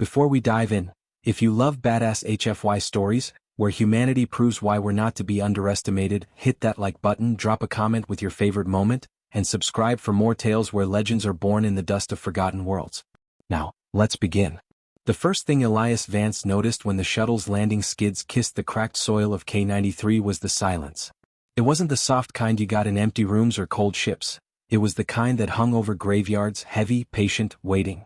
Before we dive in, if you love badass HFY stories, where humanity proves why we're not to be underestimated, hit that like button, drop a comment with your favorite moment, and subscribe for more tales where legends are born in the dust of forgotten worlds. Now, let's begin. The first thing Elias Vance noticed when the shuttle's landing skids kissed the cracked soil of K-93 was the silence. It wasn't the soft kind you got in empty rooms or cold ships. It was the kind that hung over graveyards, heavy, patient, waiting.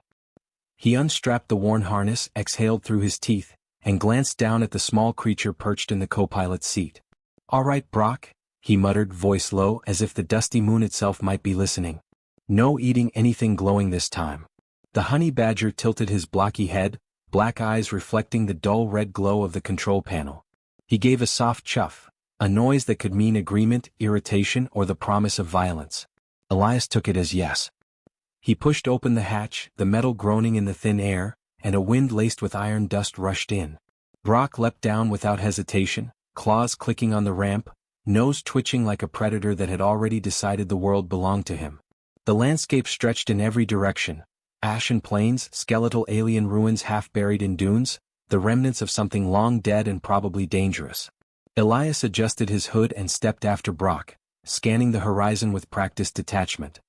He unstrapped the worn harness, exhaled through his teeth, and glanced down at the small creature perched in the co-pilot's seat. "All right, Brock," he muttered, voice low, as if the dusty moon itself might be listening. "No eating anything glowing this time." The honey badger tilted his blocky head, black eyes reflecting the dull red glow of the control panel. He gave a soft chuff, a noise that could mean agreement, irritation, or the promise of violence. Elias took it as yes. He pushed open the hatch, the metal groaning in the thin air, and a wind laced with iron dust rushed in. Brock leapt down without hesitation, claws clicking on the ramp, nose twitching like a predator that had already decided the world belonged to him. The landscape stretched in every direction. Ashen plains, skeletal alien ruins half buried in dunes, the remnants of something long dead and probably dangerous. Elias adjusted his hood and stepped after Brock, scanning the horizon with practiced detachment.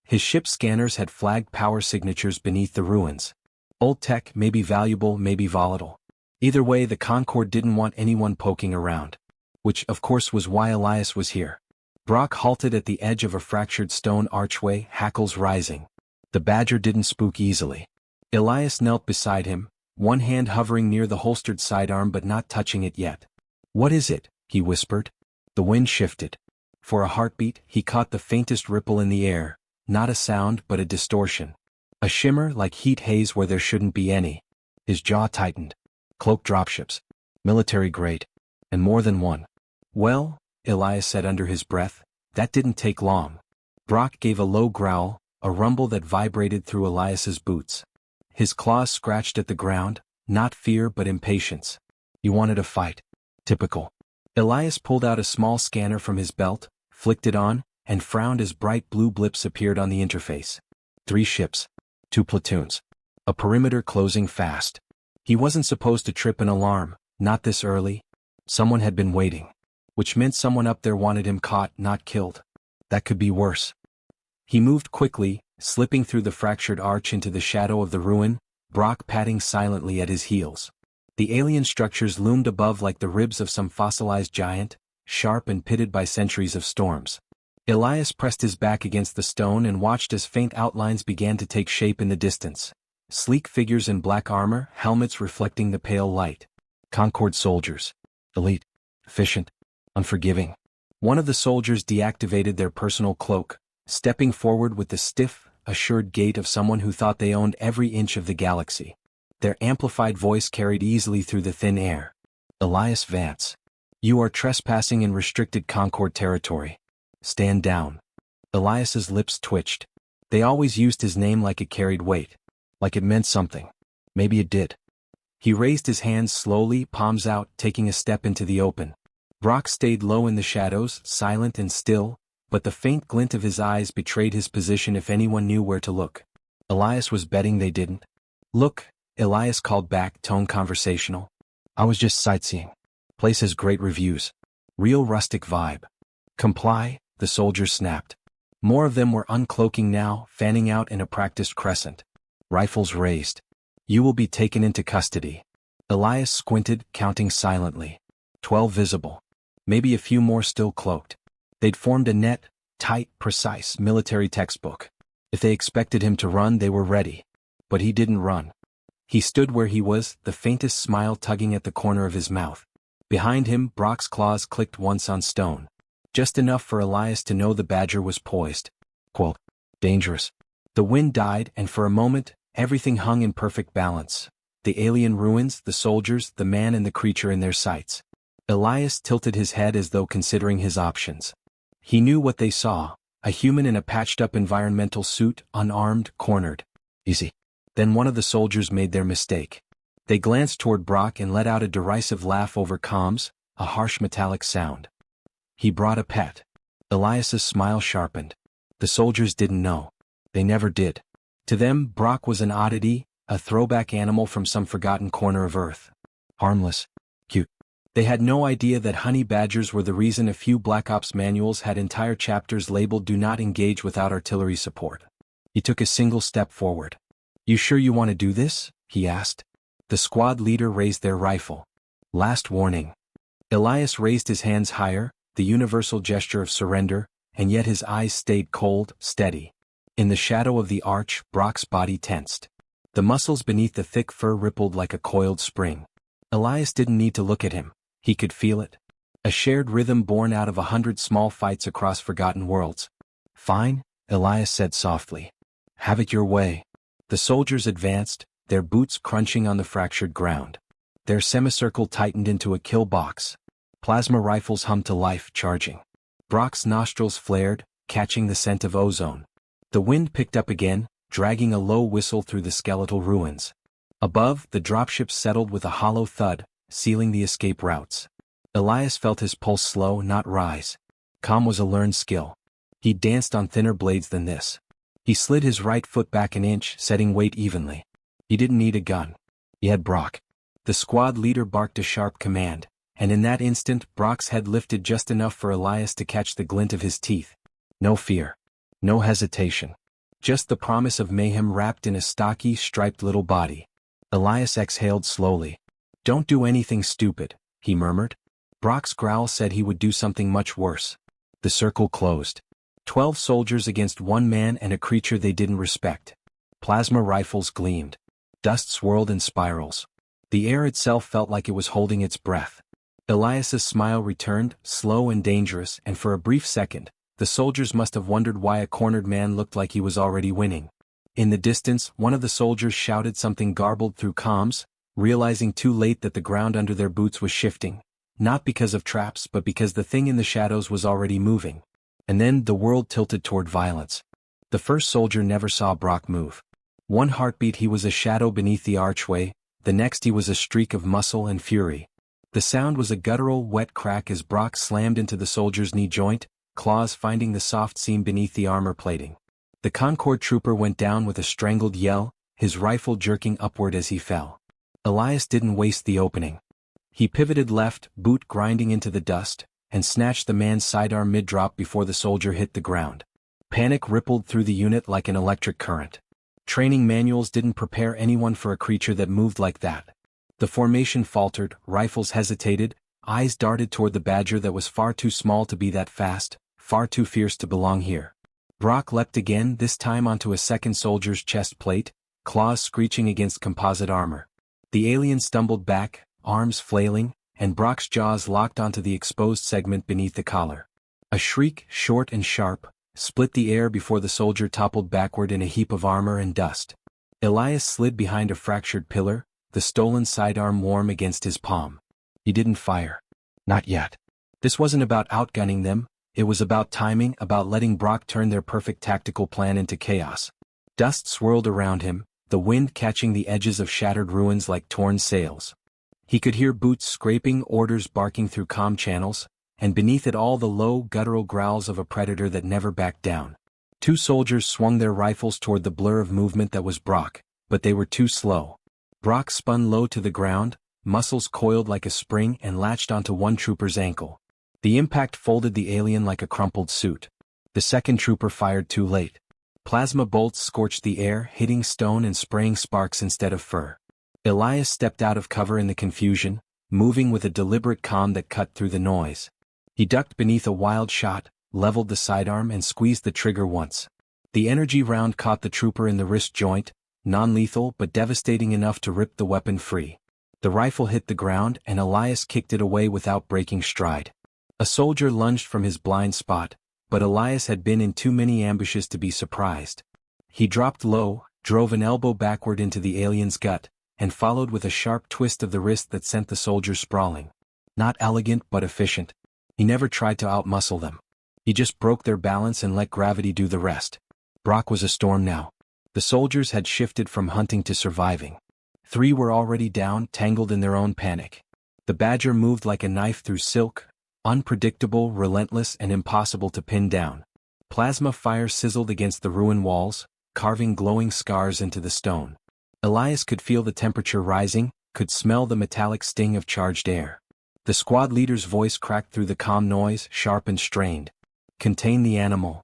His ship's scanners had flagged power signatures beneath the ruins. Old tech, maybe valuable, maybe volatile. Either way, the Concorde didn't want anyone poking around. Which, of course, was why Elias was here. Brock halted at the edge of a fractured stone archway, hackles rising. The badger didn't spook easily. Elias knelt beside him, one hand hovering near the holstered sidearm but not touching it yet. "What is it?" he whispered. The wind shifted. For a heartbeat, he caught the faintest ripple in the air, not a sound but a distortion. A shimmer like heat haze where there shouldn't be any. His jaw tightened. Cloaked dropships. Military grade. And more than one. "Well," Elias said under his breath, "that didn't take long." Brock gave a low growl, a rumble that vibrated through Elias's boots. His claws scratched at the ground, not fear but impatience. "You wanted a fight." "Typical." Elias pulled out a small scanner from his belt, flicked it on, and frowned as bright blue blips appeared on the interface. 3 ships. 2 platoons. A perimeter closing fast. He wasn't supposed to trip an alarm, not this early. Someone had been waiting. Which meant someone up there wanted him caught, not killed. That could be worse. He moved quickly, slipping through the fractured arch into the shadow of the ruin, Brock padding silently at his heels. The alien structures loomed above like the ribs of some fossilized giant, sharp and pitted by centuries of storms. Elias pressed his back against the stone and watched as faint outlines began to take shape in the distance. Sleek figures in black armor, helmets reflecting the pale light. Concorde soldiers. Elite. Efficient. Unforgiving. One of the soldiers deactivated their personal cloak, stepping forward with the stiff, assured gait of someone who thought they owned every inch of the galaxy. Their amplified voice carried easily through the thin air. "Elias Vance. You are trespassing in restricted Concorde territory. Stand down." Elias's lips twitched. They always used his name like it carried weight. Like it meant something. Maybe it did. He raised his hands slowly, palms out, taking a step into the open. Brock stayed low in the shadows, silent and still, but the faint glint of his eyes betrayed his position if anyone knew where to look. Elias was betting they didn't. "Look," Elias called back, tone conversational. "I was just sightseeing. Place has great reviews. Real rustic vibe." "Comply," the soldiers snapped. More of them were uncloaking now, fanning out in a practiced crescent. Rifles raised. "You will be taken into custody." Elias squinted, counting silently. 12 visible. Maybe a few more still cloaked. They'd formed a net, tight, precise military textbook. If they expected him to run, they were ready. But he didn't run. He stood where he was, the faintest smile tugging at the corner of his mouth. Behind him, Brock's claws clicked once on stone. Just enough for Elias to know the badger was poised. Quote, dangerous. The wind died, and for a moment, everything hung in perfect balance. The alien ruins, the soldiers, the man and the creature in their sights. Elias tilted his head as though considering his options. He knew what they saw, a human in a patched-up environmental suit, unarmed, cornered. Easy. Then one of the soldiers made their mistake. They glanced toward Brock and let out a derisive laugh over comms, a harsh metallic sound. He brought a pet. Elias's smile sharpened. The soldiers didn't know. They never did. To them, Brock was an oddity, a throwback animal from some forgotten corner of Earth. Harmless. Cute. They had no idea that honey badgers were the reason a few Black Ops manuals had entire chapters labeled "Do not engage without artillery support." He took a single step forward. "You sure you want to do this?" he asked. The squad leader raised their rifle. "Last warning." Elias raised his hands higher, the universal gesture of surrender, and yet his eyes stayed cold, steady. In the shadow of the arch, Brock's body tensed. The muscles beneath the thick fur rippled like a coiled spring. Elias didn't need to look at him. He could feel it. A shared rhythm born out of 100 small fights across forgotten worlds. "Fine," Elias said softly. "Have it your way." The soldiers advanced, their boots crunching on the fractured ground. Their semicircle tightened into a kill box. Plasma rifles hummed to life, charging. Brock's nostrils flared, catching the scent of ozone. The wind picked up again, dragging a low whistle through the skeletal ruins. Above, the dropships settled with a hollow thud, sealing the escape routes. Elias felt his pulse slow, not rise. Calm was a learned skill. He danced on thinner blades than this. He slid his right foot back an inch, setting weight evenly. He didn't need a gun. He had Brock. The squad leader barked a sharp command, and in that instant Brock's head lifted just enough for Elias to catch the glint of his teeth. No fear. No hesitation. Just the promise of mayhem wrapped in a stocky, striped little body. Elias exhaled slowly. "Don't do anything stupid," he murmured. Brock's growl said he would do something much worse. The circle closed. 12 soldiers against one man and a creature they didn't respect. Plasma rifles gleamed. Dust swirled in spirals. The air itself felt like it was holding its breath. Elias's smile returned, slow and dangerous, and for a brief second, the soldiers must have wondered why a cornered man looked like he was already winning. In the distance, one of the soldiers shouted something garbled through comms, realizing too late that the ground under their boots was shifting, not because of traps but because the thing in the shadows was already moving. And then the world tilted toward violence. The first soldier never saw Brock move. One heartbeat he was a shadow beneath the archway, the next he was a streak of muscle and fury. The sound was a guttural, wet crack as Brock slammed into the soldier's knee joint, claws finding the soft seam beneath the armor plating. The Concord trooper went down with a strangled yell, his rifle jerking upward as he fell. Elias didn't waste the opening. He pivoted left, boot grinding into the dust, and snatched the man's sidearm mid-drop before the soldier hit the ground. Panic rippled through the unit like an electric current. Training manuals didn't prepare anyone for a creature that moved like that. The formation faltered, rifles hesitated, eyes darted toward the badger that was far too small to be that fast, far too fierce to belong here. Brock leapt again, this time onto a second soldier's chest plate, claws screeching against composite armor. The alien stumbled back, arms flailing, and Brock's jaws locked onto the exposed segment beneath the collar. A shriek, short and sharp, split the air before the soldier toppled backward in a heap of armor and dust. Elias slid behind a fractured pillar, the stolen sidearm warm against his palm. He didn't fire. Not yet. This wasn't about outgunning them, it was about timing, about letting Brock turn their perfect tactical plan into chaos. Dust swirled around him, the wind catching the edges of shattered ruins like torn sails. He could hear boots scraping, orders barking through comm channels, and beneath it all the low, guttural growls of a predator that never backed down. 2 soldiers swung their rifles toward the blur of movement that was Brock, but they were too slow. Brock spun low to the ground, muscles coiled like a spring and latched onto one trooper's ankle. The impact folded the alien like a crumpled suit. The second trooper fired too late. Plasma bolts scorched the air, hitting stone and spraying sparks instead of fur. Elias stepped out of cover in the confusion, moving with a deliberate calm that cut through the noise. He ducked beneath a wild shot, leveled the sidearm and squeezed the trigger once. The energy round caught the trooper in the wrist joint, non-lethal but devastating enough to rip the weapon free. The rifle hit the ground and Elias kicked it away without breaking stride. A soldier lunged from his blind spot, but Elias had been in too many ambushes to be surprised. He dropped low, drove an elbow backward into the alien's gut, and followed with a sharp twist of the wrist that sent the soldier sprawling. Not elegant but efficient. He never tried to outmuscle them. He just broke their balance and let gravity do the rest. Brock was a storm now. The soldiers had shifted from hunting to surviving. 3 were already down, tangled in their own panic. The badger moved like a knife through silk, unpredictable, relentless, and impossible to pin down. Plasma fire sizzled against the ruin walls, carving glowing scars into the stone. Elias could feel the temperature rising, could smell the metallic sting of charged air. The squad leader's voice cracked through the calm noise, sharp and strained. Contain the animal.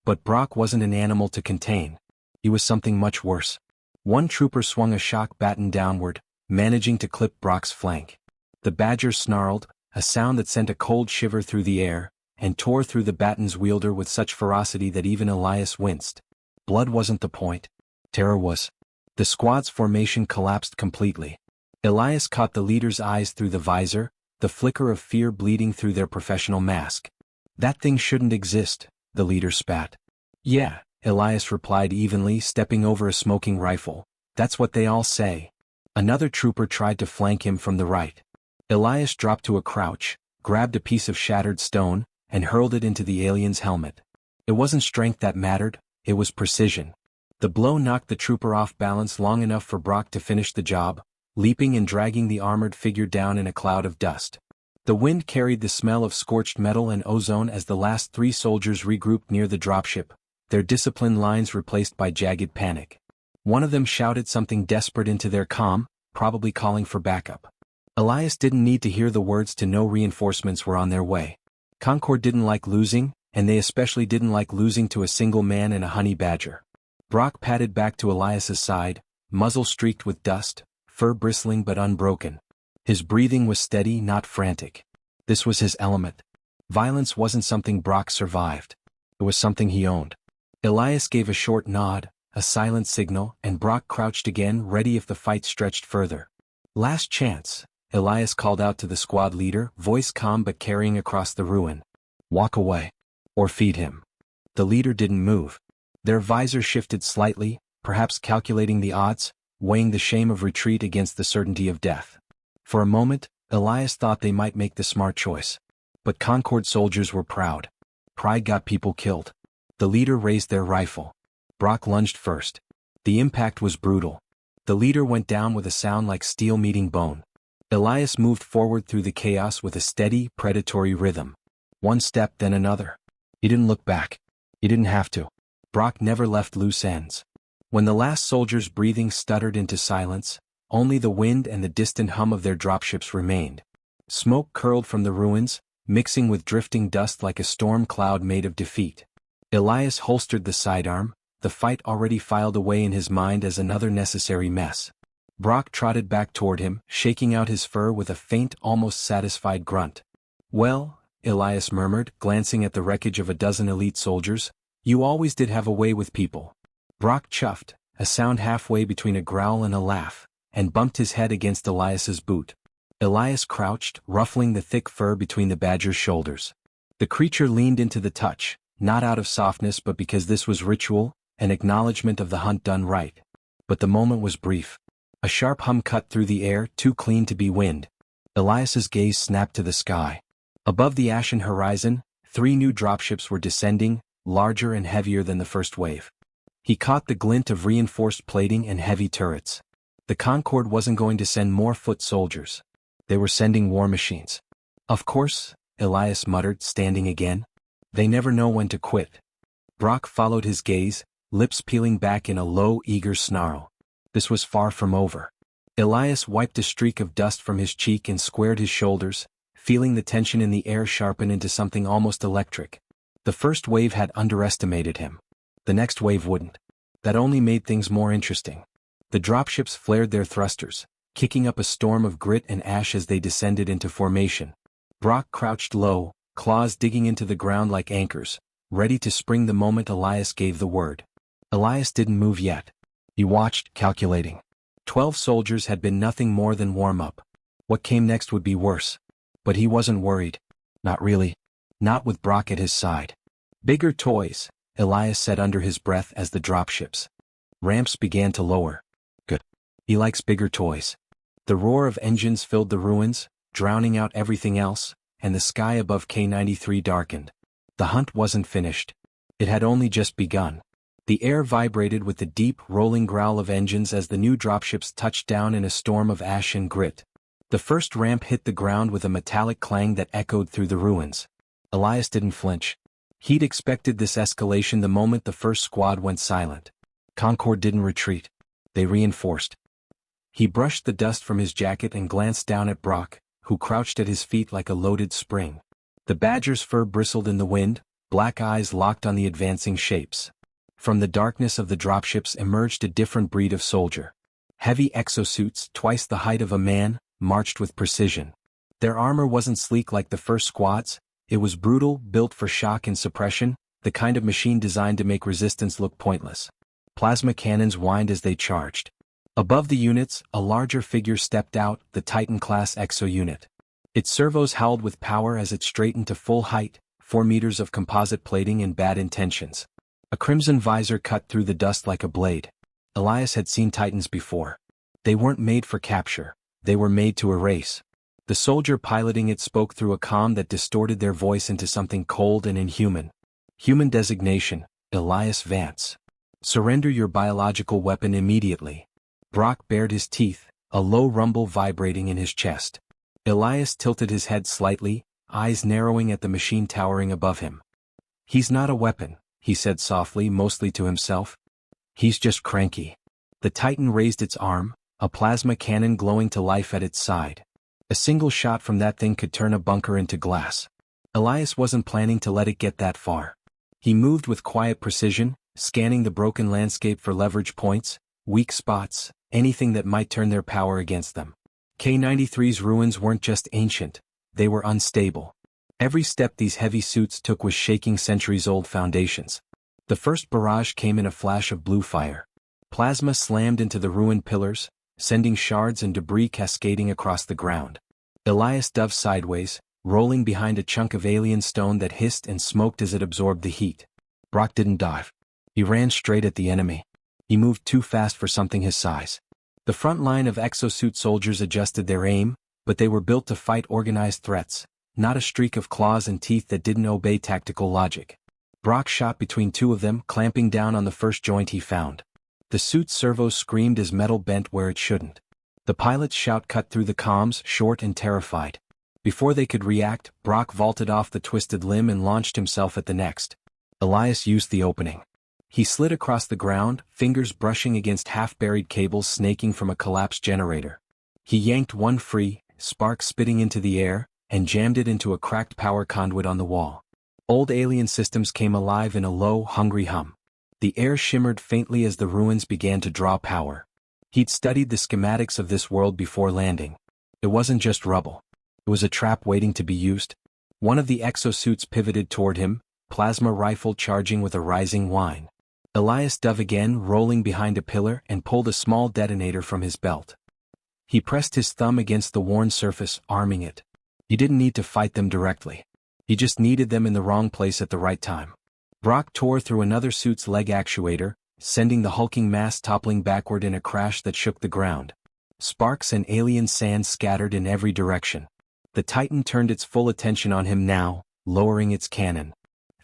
But Brock wasn't an animal to contain. He was something much worse. One trooper swung a shock baton downward, managing to clip Brock's flank. The badger snarled, a sound that sent a cold shiver through the air, and tore through the baton's wielder with such ferocity that even Elias winced. Blood wasn't the point. Terror was. The squad's formation collapsed completely. Elias caught the leader's eyes through the visor, the flicker of fear bleeding through their professional mask. That thing shouldn't exist, the leader spat. Yeah, Elias replied evenly, stepping over a smoking rifle. That's what they all say. Another trooper tried to flank him from the right. Elias dropped to a crouch, grabbed a piece of shattered stone, and hurled it into the alien's helmet. It wasn't strength that mattered, it was precision. The blow knocked the trooper off balance long enough for Brock to finish the job, leaping and dragging the armored figure down in a cloud of dust. The wind carried the smell of scorched metal and ozone as the last 3 soldiers regrouped near the dropship, their disciplined lines replaced by jagged panic. One of them shouted something desperate into their comm, probably calling for backup. Elias didn't need to hear the words to know reinforcements were on their way. Concord didn't like losing, and they especially didn't like losing to a single man and a honey badger. Brock padded back to Elias's side, muzzle streaked with dust, fur bristling but unbroken. His breathing was steady, not frantic. This was his element. Violence wasn't something Brock survived. It was something he owned. Elias gave a short nod, a silent signal, and Brock crouched again, ready if the fight stretched further. Last chance, Elias called out to the squad leader, voice calm but carrying across the ruin. Walk away. Or feed him. The leader didn't move. Their visor shifted slightly, perhaps calculating the odds, weighing the shame of retreat against the certainty of death. For a moment, Elias thought they might make the smart choice. But Concord soldiers were proud. Pride got people killed. The leader raised their rifle. Brock lunged first. The impact was brutal. The leader went down with a sound like steel meeting bone. Elias moved forward through the chaos with a steady, predatory rhythm. One step, then another. He didn't look back. He didn't have to. Brock never left loose ends. When the last soldier's breathing stuttered into silence, only the wind and the distant hum of their dropships remained. Smoke curled from the ruins, mixing with drifting dust like a storm cloud made of defeat. Elias holstered the sidearm, the fight already filed away in his mind as another necessary mess. Brock trotted back toward him, shaking out his fur with a faint, almost satisfied grunt. Well, Elias murmured, glancing at the wreckage of a dozen elite soldiers, you always did have a way with people. Brock chuffed, a sound halfway between a growl and a laugh, and bumped his head against Elias's boot. Elias crouched, ruffling the thick fur between the badger's shoulders. The creature leaned into the touch, not out of softness but because this was ritual, an acknowledgement of the hunt done right. But the moment was brief. A sharp hum cut through the air, too clean to be wind. Elias's gaze snapped to the sky. Above the ashen horizon, 3 new dropships were descending, larger and heavier than the first wave. He caught the glint of reinforced plating and heavy turrets. The Concorde wasn't going to send more foot soldiers. They were sending war machines. Of course, Elias muttered, standing again. They never know when to quit. Brock followed his gaze, lips peeling back in a low, eager snarl. This was far from over. Elias wiped a streak of dust from his cheek and squared his shoulders, feeling the tension in the air sharpen into something almost electric. The first wave had underestimated him. The next wave wouldn't. That only made things more interesting. The dropships flared their thrusters, kicking up a storm of grit and ash as they descended into formation. Brock crouched low, claws digging into the ground like anchors, ready to spring the moment Elias gave the word. Elias didn't move yet. He watched, calculating. 12 soldiers had been nothing more than warm-up. What came next would be worse. But he wasn't worried. Not really. Not with Brock at his side. Bigger toys, Elias said under his breath as the dropships. Ramps began to lower. Good. He likes bigger toys. The roar of engines filled the ruins, drowning out everything else, and the sky above K-93 darkened. The hunt wasn't finished. It had only just begun. The air vibrated with the deep, rolling growl of engines as the new dropships touched down in a storm of ash and grit. The first ramp hit the ground with a metallic clang that echoed through the ruins. Elias didn't flinch. He'd expected this escalation the moment the first squad went silent. Concorde didn't retreat. They reinforced. He brushed the dust from his jacket and glanced down at Brock, who crouched at his feet like a loaded spring. The badger's fur bristled in the wind, black eyes locked on the advancing shapes. From the darkness of the dropships emerged a different breed of soldier. Heavy exosuits, twice the height of a man, marched with precision. Their armor wasn't sleek like the first squads, it was brutal, built for shock and suppression, the kind of machine designed to make resistance look pointless. Plasma cannons whined as they charged. Above the units, a larger figure stepped out, the Titan-class exo-unit. Its servos howled with power as it straightened to full height, 4 meters of composite plating and bad intentions. A crimson visor cut through the dust like a blade. Elias had seen Titans before. They weren't made for capture, they were made to erase. The soldier piloting it spoke through a comm that distorted their voice into something cold and inhuman. Human designation, Elias Vance. Surrender your biological weapon immediately. Brock bared his teeth, a low rumble vibrating in his chest. Elias tilted his head slightly, eyes narrowing at the machine towering above him. He's not a weapon, he said softly, mostly to himself. He's just cranky. The Titan raised its arm, a plasma cannon glowing to life at its side. A single shot from that thing could turn a bunker into glass. Elias wasn't planning to let it get that far. He moved with quiet precision, scanning the broken landscape for leverage points, weak spots, anything that might turn their power against them. K-93's ruins weren't just ancient, they were unstable. Every step these heavy suits took was shaking centuries-old foundations. The first barrage came in a flash of blue fire. Plasma slammed into the ruined pillars, sending shards and debris cascading across the ground. Elias dove sideways, rolling behind a chunk of alien stone that hissed and smoked as it absorbed the heat. Brock didn't dive. He ran straight at the enemy. He moved too fast for something his size. The front line of exosuit soldiers adjusted their aim, but they were built to fight organized threats, not a streak of claws and teeth that didn't obey tactical logic. Brock shot between 2 of them, clamping down on the first joint he found. The suit's servos screamed as metal bent where it shouldn't. The pilot's shout cut through the comms, short and terrified. Before they could react, Brock vaulted off the twisted limb and launched himself at the next. Elias used the opening. He slid across the ground, fingers brushing against half-buried cables snaking from a collapsed generator. He yanked one free, sparks spitting into the air, and jammed it into a cracked power conduit on the wall. Old alien systems came alive in a low, hungry hum. The air shimmered faintly as the ruins began to draw power. He'd studied the schematics of this world before landing. It wasn't just rubble. It was a trap waiting to be used. One of the exosuits pivoted toward him, plasma rifle charging with a rising whine. Elias dove again, rolling behind a pillar, and pulled a small detonator from his belt. He pressed his thumb against the worn surface, arming it. He didn't need to fight them directly. He just needed them in the wrong place at the right time. Brock tore through another suit's leg actuator, sending the hulking mass toppling backward in a crash that shook the ground. Sparks and alien sand scattered in every direction. The Titan turned its full attention on him now, lowering its cannon.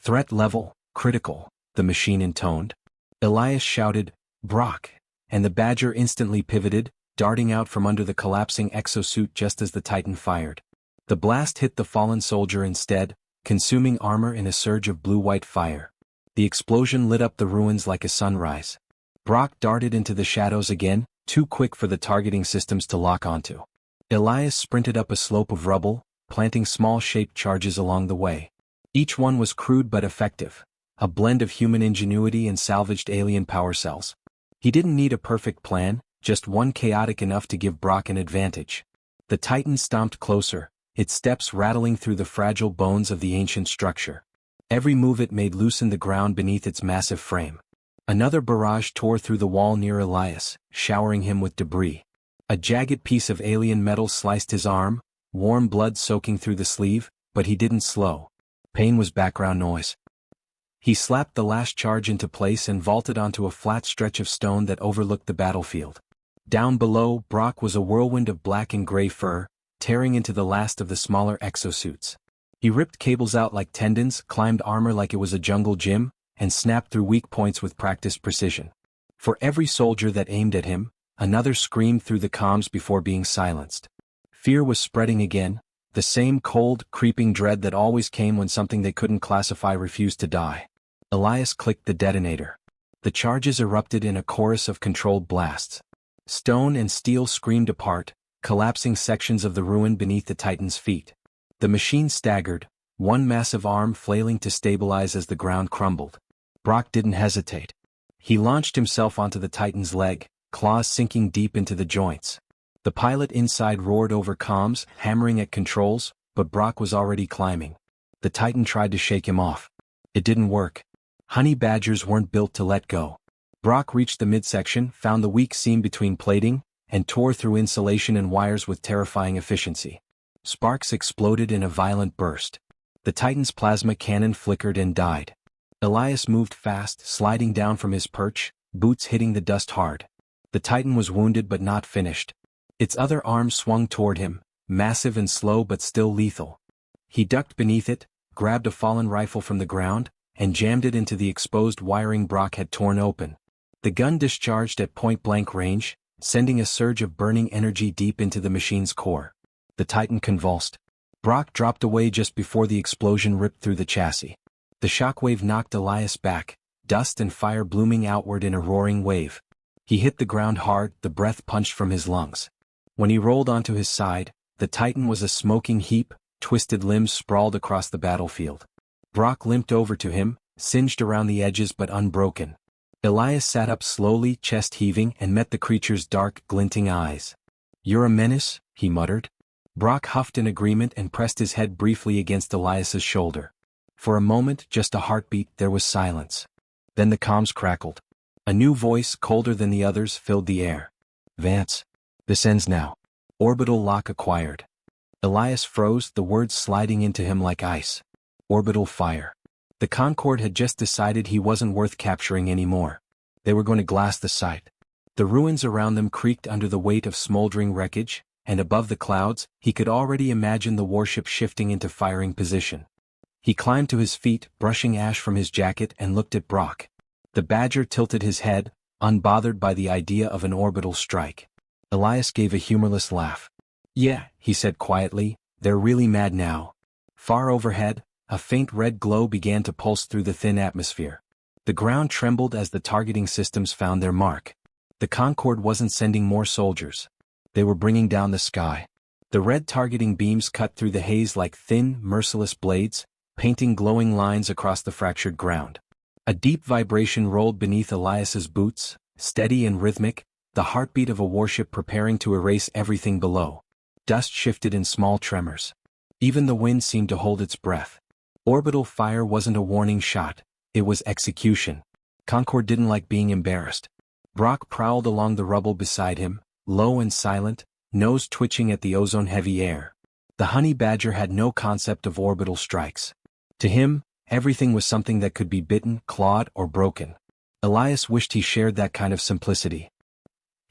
Threat level, critical, the machine intoned. Elias shouted, "Brock," and the Badger instantly pivoted, darting out from under the collapsing exosuit just as the Titan fired. The blast hit the fallen soldier instead, consuming armor in a surge of blue-white fire. The explosion lit up the ruins like a sunrise. Brock darted into the shadows again, too quick for the targeting systems to lock onto. Elias sprinted up a slope of rubble, planting small shaped charges along the way. Each one was crude but effective, a blend of human ingenuity and salvaged alien power cells. He didn't need a perfect plan, just one chaotic enough to give Brock an advantage. The Titan stomped closer, its steps rattling through the fragile bones of the ancient structure. Every move it made loosened the ground beneath its massive frame. Another barrage tore through the wall near Elias, showering him with debris. A jagged piece of alien metal sliced his arm, warm blood soaking through the sleeve, but he didn't slow. Pain was background noise. He slapped the last charge into place and vaulted onto a flat stretch of stone that overlooked the battlefield. Down below, Brock was a whirlwind of black and gray fur, tearing into the last of the smaller exosuits. He ripped cables out like tendons, climbed armor like it was a jungle gym, and snapped through weak points with practiced precision. For every soldier that aimed at him, another screamed through the comms before being silenced. Fear was spreading again, the same cold, creeping dread that always came when something they couldn't classify refused to die. Elias clicked the detonator. The charges erupted in a chorus of controlled blasts. Stone and steel screamed apart, collapsing sections of the ruin beneath the Titan's feet. The machine staggered, one massive arm flailing to stabilize as the ground crumbled. Brock didn't hesitate. He launched himself onto the Titan's leg, claws sinking deep into the joints. The pilot inside roared over comms, hammering at controls, but Brock was already climbing. The Titan tried to shake him off. It didn't work. Honey badgers weren't built to let go. Brock reached the midsection, found the weak seam between plating, and tore through insulation and wires with terrifying efficiency. Sparks exploded in a violent burst. The Titan's plasma cannon flickered and died. Elias moved fast, sliding down from his perch, boots hitting the dust hard. The Titan was wounded but not finished. Its other arm swung toward him, massive and slow but still lethal. He ducked beneath it, grabbed a fallen rifle from the ground, and jammed it into the exposed wiring Brock had torn open. The gun discharged at point-blank range, sending a surge of burning energy deep into the machine's core. The Titan convulsed. Brock dropped away just before the explosion ripped through the chassis. The shockwave knocked Elias back, dust and fire blooming outward in a roaring wave. He hit the ground hard, the breath punched from his lungs. When he rolled onto his side, the Titan was a smoking heap, twisted limbs sprawled across the battlefield. Brock limped over to him, singed around the edges but unbroken. Elias sat up slowly, chest heaving, and met the creature's dark, glinting eyes. "You're a menace," he muttered. Brock huffed in agreement and pressed his head briefly against Elias's shoulder. For a moment, just a heartbeat, there was silence. Then the comms crackled. A new voice, colder than the others, filled the air. "Vance. This ends now. Orbital lock acquired." Elias froze, the words sliding into him like ice. Orbital fire. The Concorde had just decided he wasn't worth capturing anymore. They were going to glass the site. The ruins around them creaked under the weight of smoldering wreckage, and above the clouds, he could already imagine the warship shifting into firing position. He climbed to his feet, brushing ash from his jacket, and looked at Brock. The Badger tilted his head, unbothered by the idea of an orbital strike. Elias gave a humorless laugh. "Yeah," he said quietly, "they're really mad now." Far overhead, a faint red glow began to pulse through the thin atmosphere. The ground trembled as the targeting systems found their mark. The Concorde wasn't sending more soldiers. They were bringing down the sky. The red targeting beams cut through the haze like thin, merciless blades, painting glowing lines across the fractured ground. A deep vibration rolled beneath Elias's boots, steady and rhythmic, the heartbeat of a warship preparing to erase everything below. Dust shifted in small tremors. Even the wind seemed to hold its breath. Orbital fire wasn't a warning shot, it was execution. Concorde didn't like being embarrassed. Brock prowled along the rubble beside him, low and silent, nose twitching at the ozone-heavy air. The honey badger had no concept of orbital strikes. To him, everything was something that could be bitten, clawed, or broken. Elias wished he shared that kind of simplicity.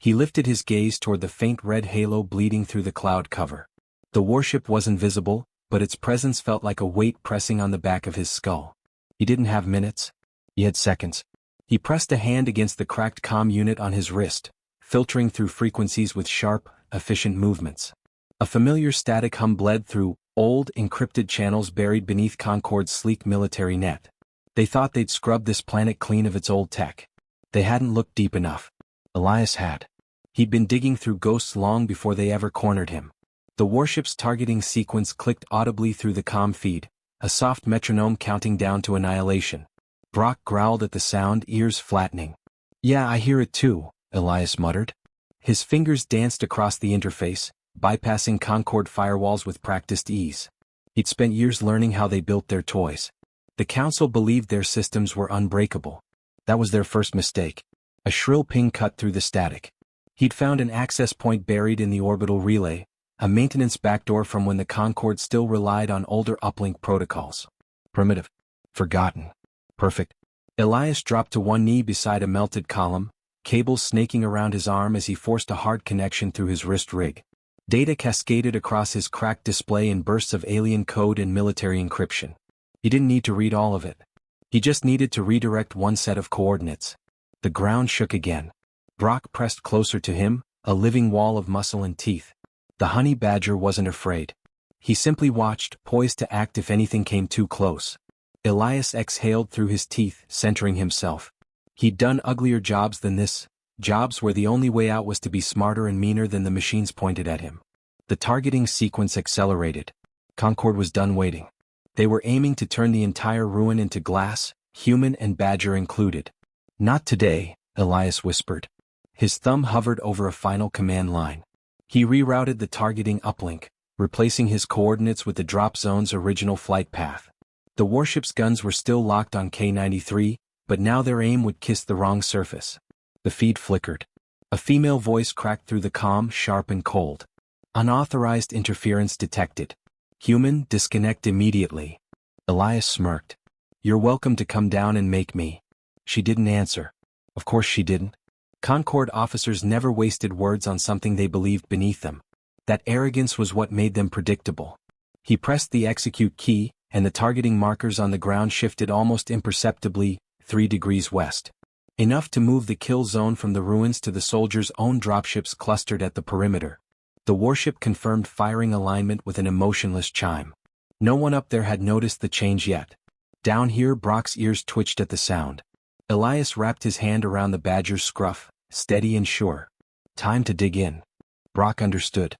He lifted his gaze toward the faint red halo bleeding through the cloud cover. The warship wasn't visible, but its presence felt like a weight pressing on the back of his skull. He didn't have minutes. He had seconds. He pressed a hand against the cracked comm unit on his wrist, filtering through frequencies with sharp, efficient movements. A familiar static hum bled through old, encrypted channels buried beneath Concorde's sleek military net. They thought they'd scrubbed this planet clean of its old tech. They hadn't looked deep enough. Elias had. He'd been digging through ghosts long before they ever cornered him. The warship's targeting sequence clicked audibly through the comm feed, a soft metronome counting down to annihilation. Brock growled at the sound, ears flattening. "Yeah, I hear it too," Elias muttered. His fingers danced across the interface, bypassing Concorde firewalls with practiced ease. He'd spent years learning how they built their toys. The Council believed their systems were unbreakable. That was their first mistake. A shrill ping cut through the static. He'd found an access point buried in the orbital relay, a maintenance backdoor from when the Concorde still relied on older uplink protocols. Primitive. Forgotten. Perfect. Elias dropped to one knee beside a melted column, cables snaking around his arm as he forced a hard connection through his wrist rig. Data cascaded across his cracked display in bursts of alien code and military encryption. He didn't need to read all of it. He just needed to redirect one set of coordinates. The ground shook again. Brock pressed closer to him, a living wall of muscle and teeth. The honey badger wasn't afraid. He simply watched, poised to act if anything came too close. Elias exhaled through his teeth, centering himself. He'd done uglier jobs than this, jobs where the only way out was to be smarter and meaner than the machines pointed at him. The targeting sequence accelerated. Concord was done waiting. They were aiming to turn the entire ruin into glass, human and badger included. Not today, Elias whispered. His thumb hovered over a final command line. He rerouted the targeting uplink, replacing his coordinates with the drop zone's original flight path. The warship's guns were still locked on K-93, but now their aim would kiss the wrong surface. The feed flickered. A female voice cracked through the comm, sharp and cold. Unauthorized interference detected. Human, disconnect immediately. Elias smirked. You're welcome to come down and make me. She didn't answer. Of course she didn't. Concord officers never wasted words on something they believed beneath them. That arrogance was what made them predictable. He pressed the execute key, and the targeting markers on the ground shifted almost imperceptibly, 3 degrees west. Enough to move the kill zone from the ruins to the soldiers' own dropships clustered at the perimeter. The warship confirmed firing alignment with an emotionless chime. No one up there had noticed the change yet. Down here, Brock's ears twitched at the sound. Elias wrapped his hand around the badger's scruff, steady and sure. Time to dig in. Brock understood.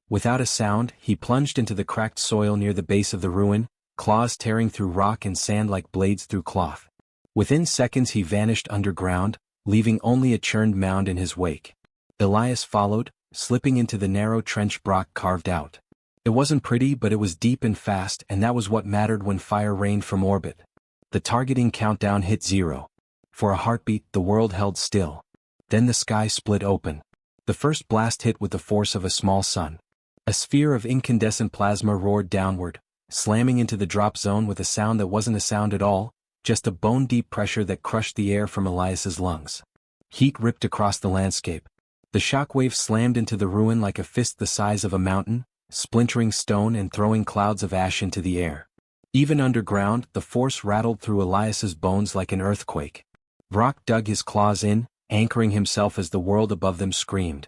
Without a sound, he plunged into the cracked soil near the base of the ruin, claws tearing through rock and sand like blades through cloth. Within seconds he vanished underground, leaving only a churned mound in his wake. Elias followed, slipping into the narrow trench Brock carved out. It wasn't pretty, but it was deep and fast, and that was what mattered when fire rained from orbit. The targeting countdown hit 0. For a heartbeat, the world held still. Then the sky split open. The first blast hit with the force of a small sun. A sphere of incandescent plasma roared downward, slamming into the drop zone with a sound that wasn't a sound at all, just a bone-deep pressure that crushed the air from Elias's lungs. Heat ripped across the landscape. The shockwave slammed into the ruin like a fist the size of a mountain, splintering stone and throwing clouds of ash into the air. Even underground, the force rattled through Elias's bones like an earthquake. Brock dug his claws in, anchoring himself as the world above them screamed.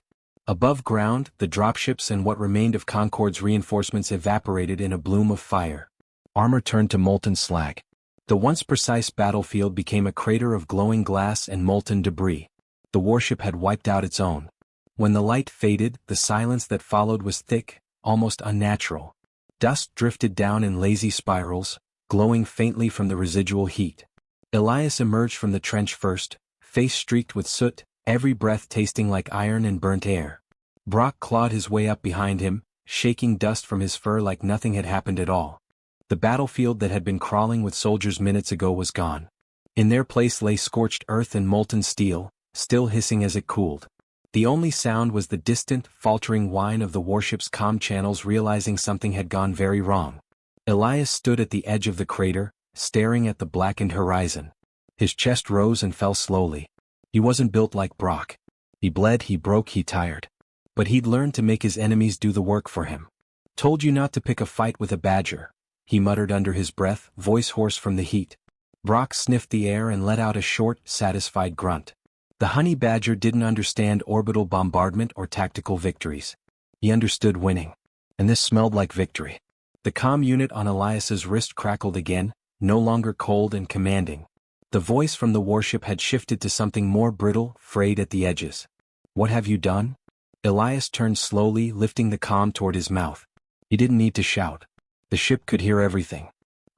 Above ground, the dropships and what remained of Concord's reinforcements evaporated in a bloom of fire. Armor turned to molten slag. The once precise battlefield became a crater of glowing glass and molten debris. The warship had wiped out its own. When the light faded, the silence that followed was thick, almost unnatural. Dust drifted down in lazy spirals, glowing faintly from the residual heat. Elias emerged from the trench first, face streaked with soot, every breath tasting like iron and burnt air. Brock clawed his way up behind him, shaking dust from his fur like nothing had happened at all. The battlefield that had been crawling with soldiers minutes ago was gone. In their place lay scorched earth and molten steel, still hissing as it cooled. The only sound was the distant, faltering whine of the warship's comm channels realizing something had gone very wrong. Elias stood at the edge of the crater, staring at the blackened horizon. His chest rose and fell slowly. He wasn't built like Brock. He bled, he broke, he tired. But he'd learned to make his enemies do the work for him. Told you not to pick a fight with a badger, he muttered under his breath, voice hoarse from the heat. Brock sniffed the air and let out a short, satisfied grunt. The honey badger didn't understand orbital bombardment or tactical victories. He understood winning. And this smelled like victory. The comm unit on Elias's wrist crackled again, no longer cold and commanding. The voice from the warship had shifted to something more brittle, frayed at the edges. What have you done? Elias turned slowly, lifting the comm toward his mouth. He didn't need to shout. The ship could hear everything.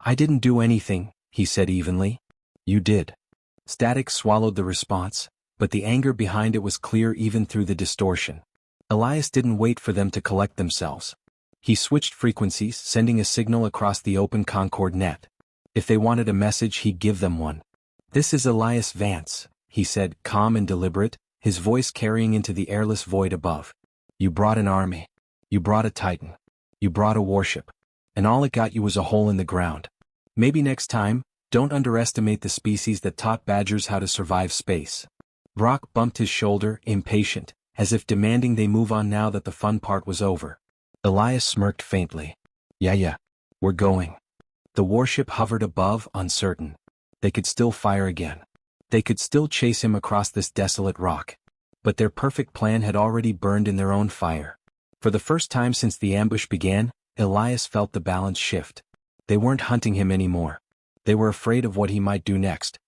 I didn't do anything, he said evenly. You did. Static swallowed the response, but the anger behind it was clear even through the distortion. Elias didn't wait for them to collect themselves. He switched frequencies, sending a signal across the open Concord net. If they wanted a message, he'd give them one. This is Elias Vance, he said, calm and deliberate, his voice carrying into the airless void above. You brought an army. You brought a titan. You brought a warship. And all it got you was a hole in the ground. Maybe next time, don't underestimate the species that taught badgers how to survive space. Brock bumped his shoulder, impatient, as if demanding they move on now that the fun part was over. Elias smirked faintly. Yeah, we're going. The warship hovered above, uncertain. They could still fire again. They could still chase him across this desolate rock. But their perfect plan had already burned in their own fire. For the first time since the ambush began, Elias felt the balance shift. They weren't hunting him anymore. They were afraid of what he might do next.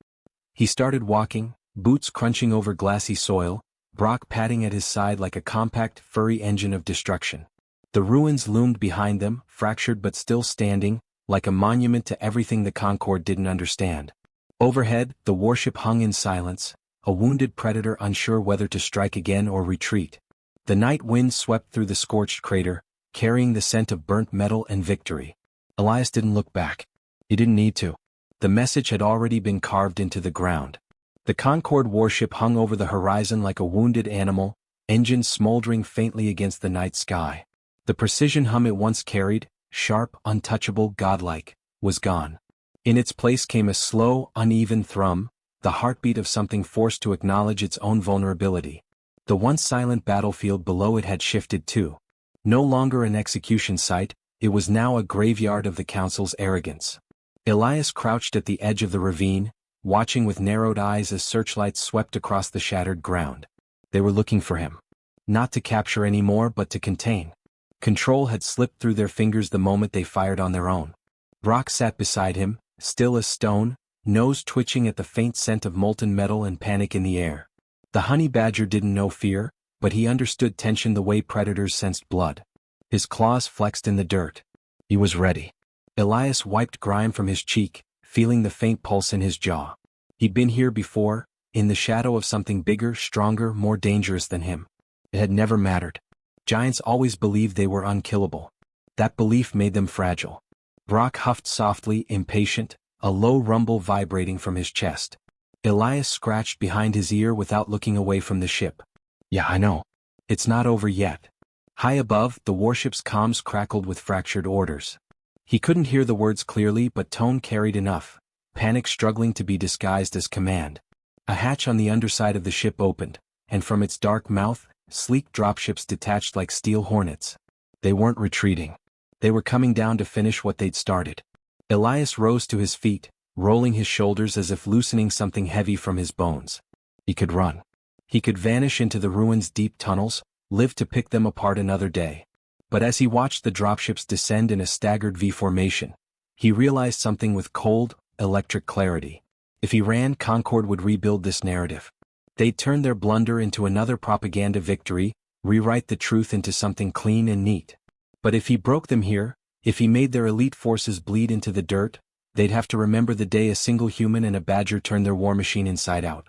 He started walking, boots crunching over glassy soil, Brock padding at his side like a compact, furry engine of destruction. The ruins loomed behind them, fractured but still standing, like a monument to everything the Concorde didn't understand. Overhead, the warship hung in silence, a wounded predator unsure whether to strike again or retreat. The night wind swept through the scorched crater, carrying the scent of burnt metal and victory. Elias didn't look back. He didn't need to. The message had already been carved into the ground. The Concorde warship hung over the horizon like a wounded animal, engines smoldering faintly against the night sky. The precision hum it once carried, sharp, untouchable, godlike, was gone. In its place came a slow, uneven thrum, the heartbeat of something forced to acknowledge its own vulnerability. The once silent battlefield below it had shifted too. No longer an execution site, it was now a graveyard of the Council's arrogance. Elias crouched at the edge of the ravine, watching with narrowed eyes as searchlights swept across the shattered ground. They were looking for him. Not to capture anymore but to contain. Control had slipped through their fingers the moment they fired on their own. Brock sat beside him, still as stone, nose twitching at the faint scent of molten metal and panic in the air. The honey badger didn't know fear, but he understood tension the way predators sensed blood. His claws flexed in the dirt. He was ready. Elias wiped grime from his cheek, feeling the faint pulse in his jaw. He'd been here before, in the shadow of something bigger, stronger, more dangerous than him. It had never mattered. Giants always believed they were unkillable. That belief made them fragile. Brock huffed softly, impatient, a low rumble vibrating from his chest. Elias scratched behind his ear without looking away from the ship. Yeah, I know. It's not over yet. High above, the warship's comms crackled with fractured orders. He couldn't hear the words clearly but tone carried enough, panic struggling to be disguised as command. A hatch on the underside of the ship opened, and from its dark mouth, sleek dropships detached like steel hornets. They weren't retreating. They were coming down to finish what they'd started. Elias rose to his feet, rolling his shoulders as if loosening something heavy from his bones. He could run. He could vanish into the ruins' deep tunnels, live to pick them apart another day. But as he watched the dropships descend in a staggered V formation, he realized something with cold, electric clarity. If he ran, Concorde would rebuild this narrative. They'd turn their blunder into another propaganda victory, rewrite the truth into something clean and neat. But if he broke them here, if he made their elite forces bleed into the dirt, they'd have to remember the day a single human and a badger turned their war machine inside out.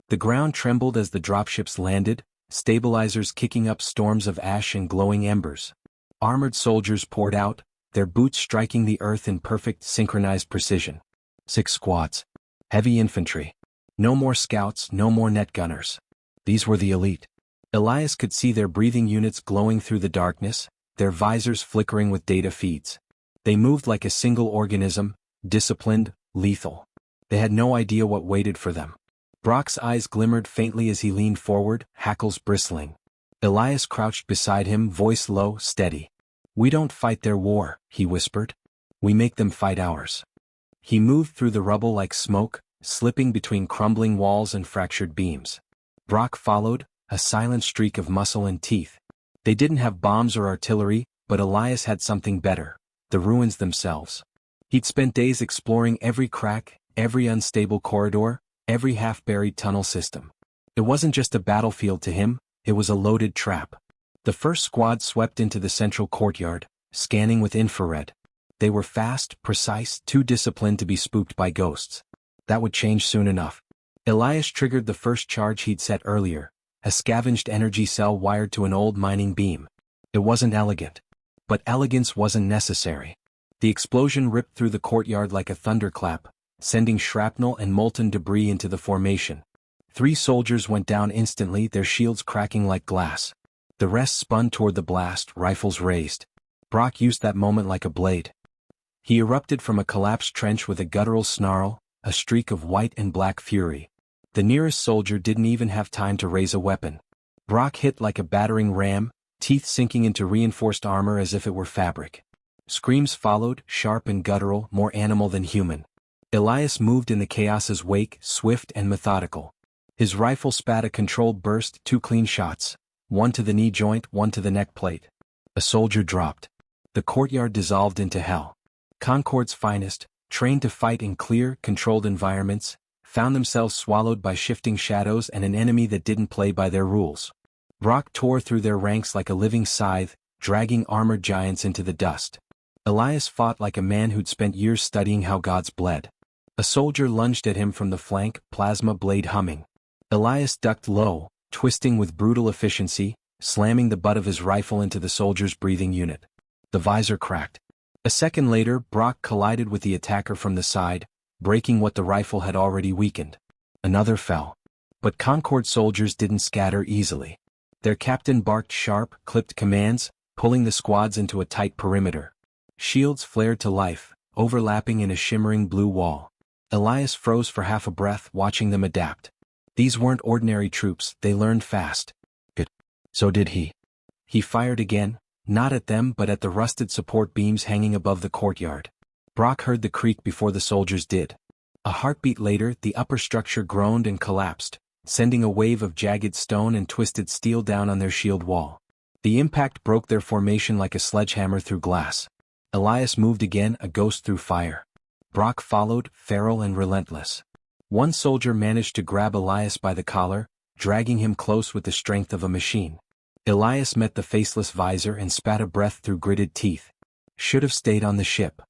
The ground trembled as the dropships landed, stabilizers kicking up storms of ash and glowing embers. Armored soldiers poured out, their boots striking the earth in perfect, synchronized precision. 6 squads. Heavy infantry. No more scouts, no more net gunners. These were the elite. Elias could see their breathing units glowing through the darkness, their visors flickering with data feeds. They moved like a single organism, disciplined, lethal. They had no idea what waited for them. Brock's eyes glimmered faintly as he leaned forward, hackles bristling. Elias crouched beside him, voice low, steady. "We don't fight their war," he whispered. "We make them fight ours." He moved through the rubble like smoke, slipping between crumbling walls and fractured beams. Brock followed, a silent streak of muscle and teeth. They didn't have bombs or artillery, but Elias had something better: the ruins themselves. He'd spent days exploring every crack, every unstable corridor, every half-buried tunnel system. It wasn't just a battlefield to him, it was a loaded trap. The first squad swept into the central courtyard, scanning with infrared. They were fast, precise, too disciplined to be spooked by ghosts. That would change soon enough. Elias triggered the first charge he'd set earlier, a scavenged energy cell wired to an old mining beam. It wasn't elegant. But elegance wasn't necessary. The explosion ripped through the courtyard like a thunderclap, sending shrapnel and molten debris into the formation. 3 soldiers went down instantly, their shields cracking like glass. The rest spun toward the blast, rifles raised. Brock used that moment like a blade. He erupted from a collapsed trench with a guttural snarl, a streak of white and black fury. The nearest soldier didn't even have time to raise a weapon. Brock hit like a battering ram, teeth sinking into reinforced armor as if it were fabric. Screams followed, sharp and guttural, more animal than human. Elias moved in the chaos's wake, swift and methodical. His rifle spat a controlled burst, 2 clean shots, one to the knee joint, one to the neck plate. A soldier dropped. The courtyard dissolved into hell. Concorde's finest, trained to fight in clear, controlled environments, found themselves swallowed by shifting shadows and an enemy that didn't play by their rules. Brock tore through their ranks like a living scythe, dragging armored giants into the dust. Elias fought like a man who'd spent years studying how gods bled. A soldier lunged at him from the flank, plasma blade humming. Elias ducked low, twisting with brutal efficiency, slamming the butt of his rifle into the soldier's breathing unit. The visor cracked. A second later, Brock collided with the attacker from the side, breaking what the rifle had already weakened. Another fell. But Concord soldiers didn't scatter easily. Their captain barked sharp, clipped commands, pulling the squads into a tight perimeter. Shields flared to life, overlapping in a shimmering blue wall. Elias froze for half a breath watching them adapt. These weren't ordinary troops, they learned fast. Good. So did he. He fired again, not at them but at the rusted support beams hanging above the courtyard. Brock heard the creak before the soldiers did. A heartbeat later, the upper structure groaned and collapsed, sending a wave of jagged stone and twisted steel down on their shield wall. The impact broke their formation like a sledgehammer through glass. Elias moved again, a ghost through fire. Brock followed, feral and relentless. One soldier managed to grab Elias by the collar, dragging him close with the strength of a machine. Elias met the faceless visor and spat a breath through gritted teeth. Should have stayed on the ship.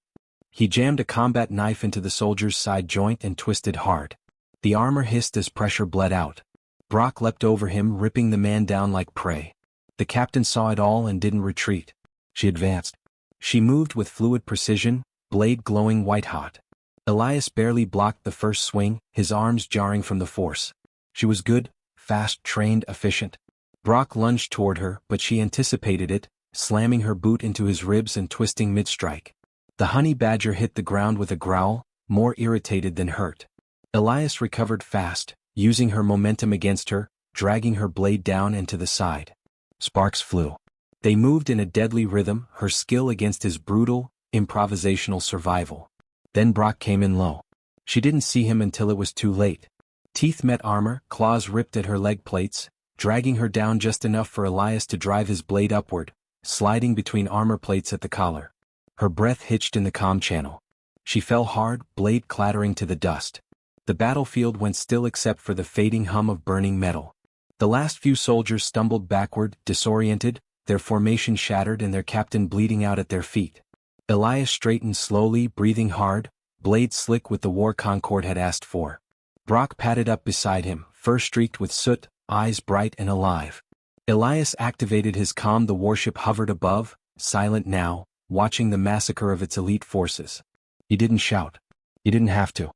He jammed a combat knife into the soldier's side joint and twisted hard. The armor hissed as pressure bled out. Brock leapt over him, ripping the man down like prey. The captain saw it all and didn't retreat. She advanced. She moved with fluid precision, blade glowing white-hot. Elias barely blocked the first swing, his arms jarring from the force. She was good, fast, trained, efficient. Brock lunged toward her, but she anticipated it, slamming her boot into his ribs and twisting mid-strike. The honey badger hit the ground with a growl, more irritated than hurt. Elias recovered fast, using her momentum against her, dragging her blade down and to the side. Sparks flew. They moved in a deadly rhythm, her skill against his brutal, improvisational survival. Then Brock came in low. She didn't see him until it was too late. Teeth met armor, claws ripped at her leg plates, dragging her down just enough for Elias to drive his blade upward, sliding between armor plates at the collar. Her breath hitched in the comm channel. She fell hard, blade clattering to the dust. The battlefield went still except for the fading hum of burning metal. The last few soldiers stumbled backward, disoriented, their formation shattered and their captain bleeding out at their feet. Elias straightened slowly, breathing hard, blade slick with the war Concord had asked for. Brock padded up beside him, fur streaked with soot, eyes bright and alive. Elias activated his comm. The warship hovered above, silent now, watching the massacre of its elite forces. He didn't shout. He didn't have to.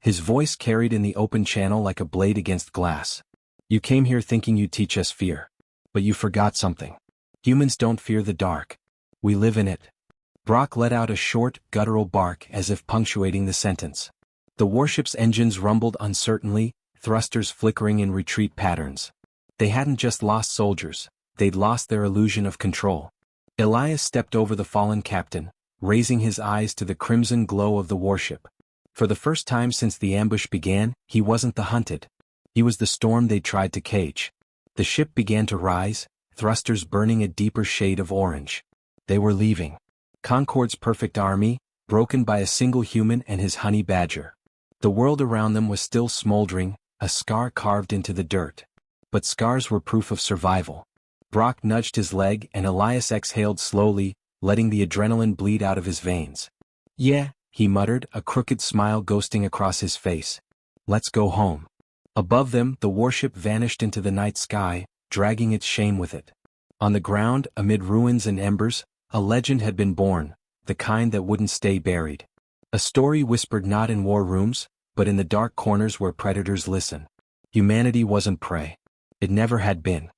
His voice carried in the open channel like a blade against glass. You came here thinking you'd teach us fear. But you forgot something. Humans don't fear the dark. We live in it. Brock let out a short, guttural bark as if punctuating the sentence. The warship's engines rumbled uncertainly, thrusters flickering in retreat patterns. They hadn't just lost soldiers, they'd lost their illusion of control. Elias stepped over the fallen captain, raising his eyes to the crimson glow of the warship. For the first time since the ambush began, he wasn't the hunted. He was the storm they tried to cage. The ship began to rise, thrusters burning a deeper shade of orange. They were leaving. Concord's perfect army, broken by a single human and his honey badger. The world around them was still smoldering, a scar carved into the dirt. But scars were proof of survival. Brock nudged his leg and Elias exhaled slowly, letting the adrenaline bleed out of his veins. Yeah, he muttered, a crooked smile ghosting across his face. Let's go home. Above them, the warship vanished into the night sky, dragging its shame with it. On the ground, amid ruins and embers, a legend had been born, the kind that wouldn't stay buried. A story whispered not in war rooms, but in the dark corners where predators listen. Humanity wasn't prey. It never had been.